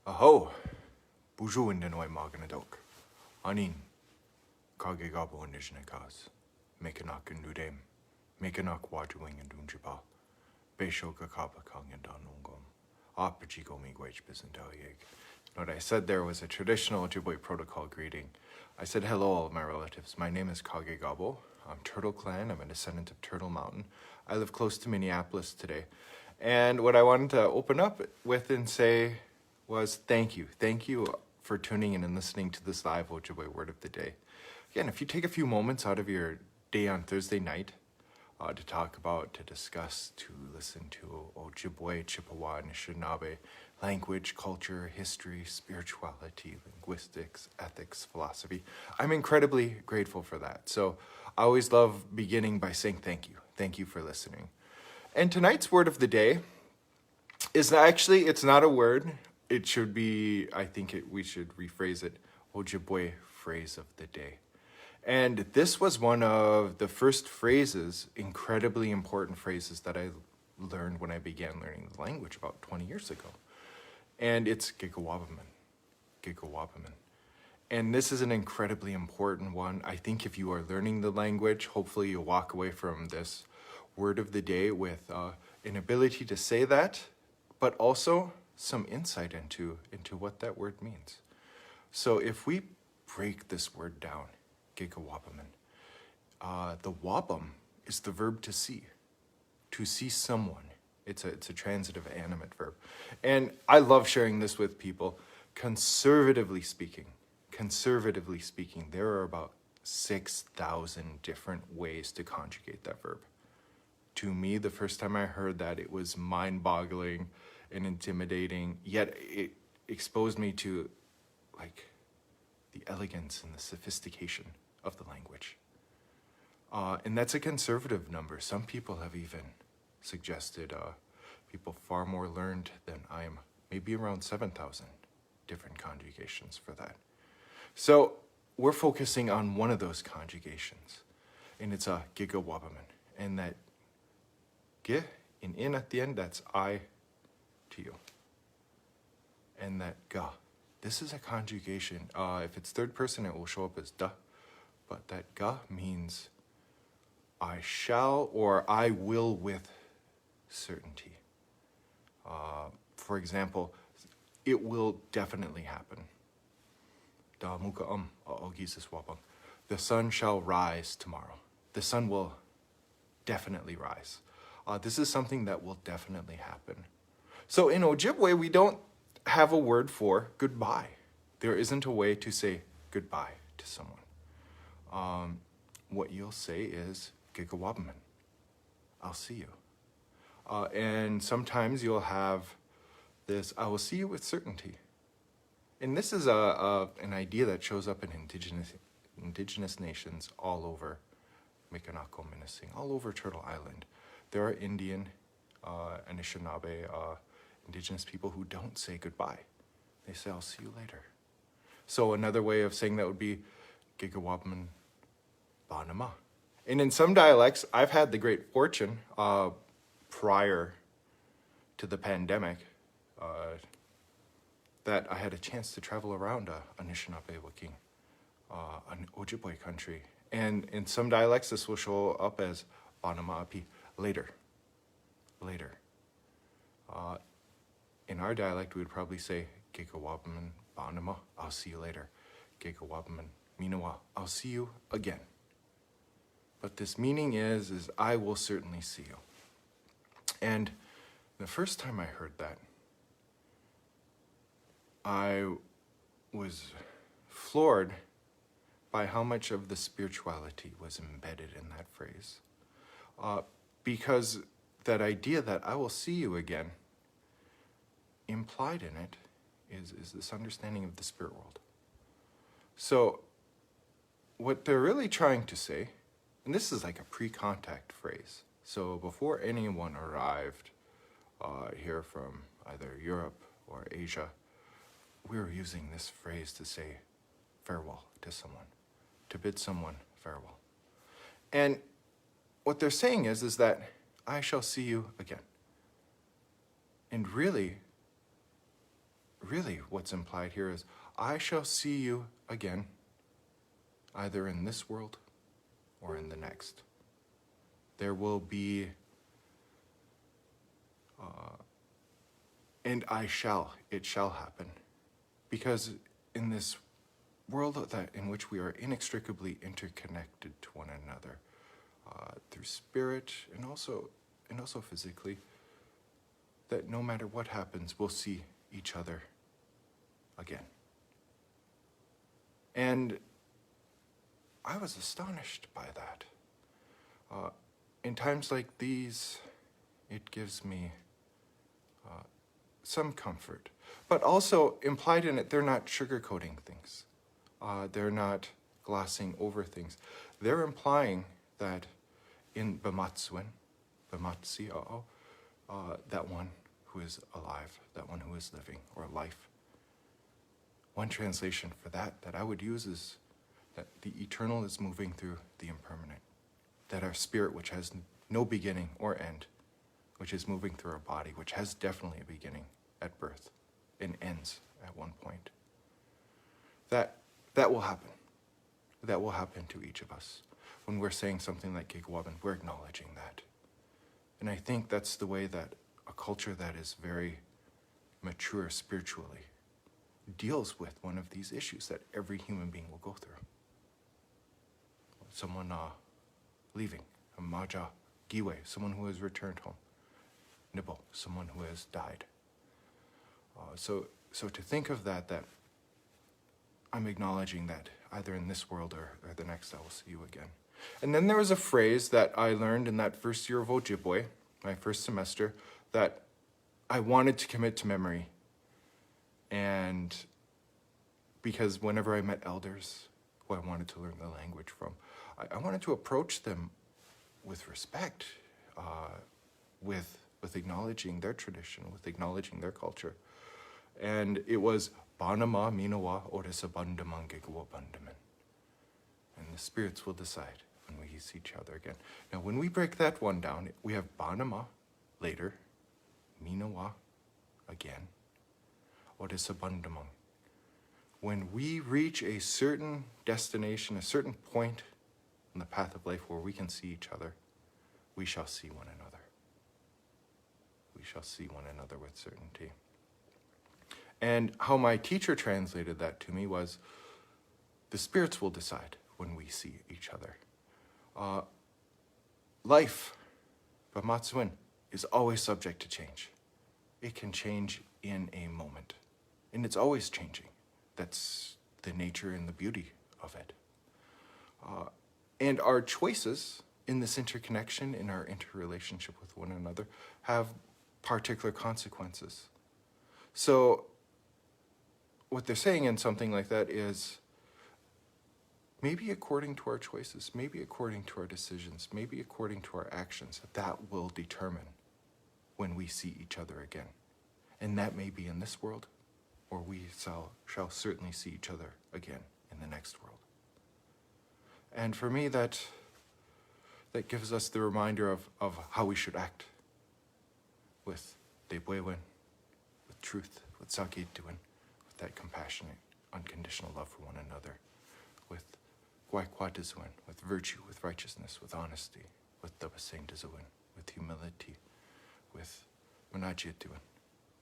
Aho, buju indenoi maganadok. Anin, kage gabo nijnekas. Mekanak indudem. Mekanak wajuing indunjiba. Besho kakaba kang indanungom. Apajigo migwech bizantayeg. What I said there was a traditional Ojibwe protocol greeting. I said, hello, all of my relatives. My name is Kage Gabo. I'm Turtle Clan. I'm a descendant of Turtle Mountain. I live close to Minneapolis today. And what I wanted to open up with and say was thank you. Thank you for tuning in and listening to this live Ojibwe Word of the Day. Again, if you take a few moments out of your day on Thursday night to talk about, to discuss, to listen to Ojibwe, Chippewa, Anishinaabe, language, culture, history, spirituality, linguistics, ethics, philosophy, I'm incredibly grateful for that. So I always love beginning by saying thank you. Thank you for listening. And tonight's word of the day is actually, it's not a word. It should be, we should rephrase it, Ojibwe phrase of the day. And this was one of the first phrases, incredibly important phrases that I learned when I began learning the language about 20 years ago. And it's Gigawaabamin. Gigawaabamin. And this is an incredibly important one. I think if you are learning the language, hopefully you'll walk away from this word of the day with an ability to say that, but also some insight into what that word means. So if we break this word down, Gigawaabamin, the waabam is the verb to see someone. It's a transitive animate verb. And I love sharing this with people. Conservatively speaking, there are about 6,000 different ways to conjugate that verb. To me, the first time I heard that, it was mind-boggling and intimidating, yet it exposed me to like the elegance and the sophistication of the language. And that's a conservative number. Some people have even suggested people far more learned than I am, maybe around 7,000 different conjugations for that. So we're focusing on one of those conjugations, and it's a Gigawaabamin. And that Gi in at the end, that's I to you. And that Ga, this is a conjugation. If it's third person, it will show up as da, but that Ga means I shall or I will with certainty. For example, it will definitely happen. Da muka wapang. The sun shall rise tomorrow. The sun will definitely rise. This is something that will definitely happen. So in Ojibwe, we don't have a word for goodbye. There isn't a way to say goodbye to someone. What you'll say is Gigawaabamin. I'll see you. And sometimes you'll have this, I will see you with certainty. And this is an idea that shows up in indigenous nations all over Mikanako-Minising, all over Turtle Island. There are Indian, Anishinaabe, indigenous people who don't say goodbye. They say, I'll see you later. So another way of saying that would be Gigawaabamin Banama. And in some dialects, I've had the great fortune prior to the pandemic that I had a chance to travel around Anishinaabe Waking, an Ojibwe country. And in some dialects, this will show up as Banamaapi, later. In our dialect, we would probably say Gigawaabamin Banama, I'll see you later. Gigawaabamin Minawa, I'll see you again. But this meaning is I will certainly see you. And the first time I heard that, I was floored by how much of the spirituality was embedded in that phrase. Because that idea that I will see you again, implied in it is this understanding of the spirit world. So what they're really trying to say, and this is like a pre-contact phrase. So before anyone arrived here from either Europe or Asia, we were using this phrase to say farewell to someone, to bid someone farewell. And what they're saying is that I shall see you again. And really, really what's implied here is, I shall see you again, either in this world or in the next. There will be, and it shall happen. Because in this world in which we are inextricably interconnected to one another, through spirit and also physically, that no matter what happens, we'll see each other again. And I was astonished by that. In times like these, it gives me some comfort. But also, implied in it, they're not sugarcoating things. They're not glossing over things. They're implying that in ৱাpä ምᓐ, that one who is alive, that one who is living, or life. One translation for that I would use is that the eternal is moving through the impermanent. That our spirit, which has no beginning or end, which is moving through our body, which has definitely a beginning at birth and ends at one point. That will happen. That will happen to each of us. When we're saying something like Gigawaabamin, we're acknowledging that. And I think that's the way that a culture that is very mature spiritually deals with one of these issues that every human being will go through. Someone leaving, a maja giwe, someone who has returned home. Nibble, someone who has died. So to think of that I'm acknowledging that either in this world or the next I will see you again. And then there was a phrase that I learned in that first year of Ojibwe, my first semester, that I wanted to commit to memory. And because whenever I met elders who I wanted to learn the language from, I wanted to approach them with respect, with acknowledging their tradition, with acknowledging their culture. And it was Āpä ምᓐ Gigawaabamin. And the spirits will decide when we see each other again. Now, when we break that one down, we have āpä later, 미너와 again, ōpä미ᓐ. When we reach a certain destination, a certain point in the path of life where we can see each other, we shall see one another. We shall see one another with certainty. And how my teacher translated that to me was, the spirits will decide when we see each other. Life, ৱাpä ምᓐ, is always subject to change. It can change in a moment. And it's always changing. That's the nature and the beauty of it. And our choices in this interconnection, in our interrelationship with one another, have particular consequences. So what they're saying in something like that is, maybe according to our choices, maybe according to our decisions, maybe according to our actions, that will determine when we see each other again. And that may be in this world, or we shall certainly see each other again in the next world. And for me, that gives us the reminder of how we should act with debwewen, with truth, with sagituin, with that compassionate, unconditional love for one another, with gwaikwadizuen, with virtue, with righteousness, with honesty, with dabasengdizuen, with humility, with manajituin,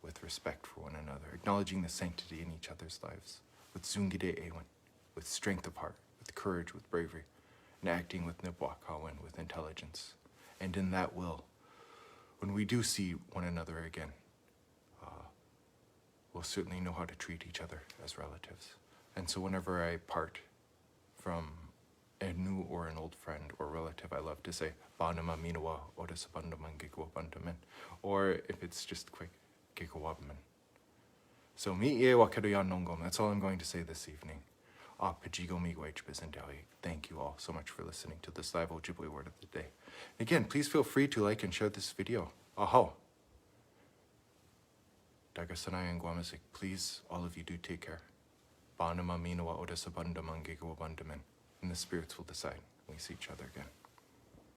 with respect for one another, acknowledging the sanctity in each other's lives, with zungide ewen, with strength of heart, with courage, with bravery, and acting with nibwakawen, with intelligence. And in that will, when we do see one another again, we'll certainly know how to treat each other as relatives. And so whenever I part from a new or an old friend or relative, I love to say, āpänima minawa ōpämiᓐ Gigawaabamin, or if it's just quick, Gigawaabamin. So that's all I'm going to say this evening. Thank you all so much for listening to this live Ojibwe word of the day. Again, please feel free to like and share this video. Aho. Dagasanai and Guamazik, please, all of you do take care. āpänima minawa ōpämiᓐ Gigawaabamin. And the spirits will decide when we see each other again.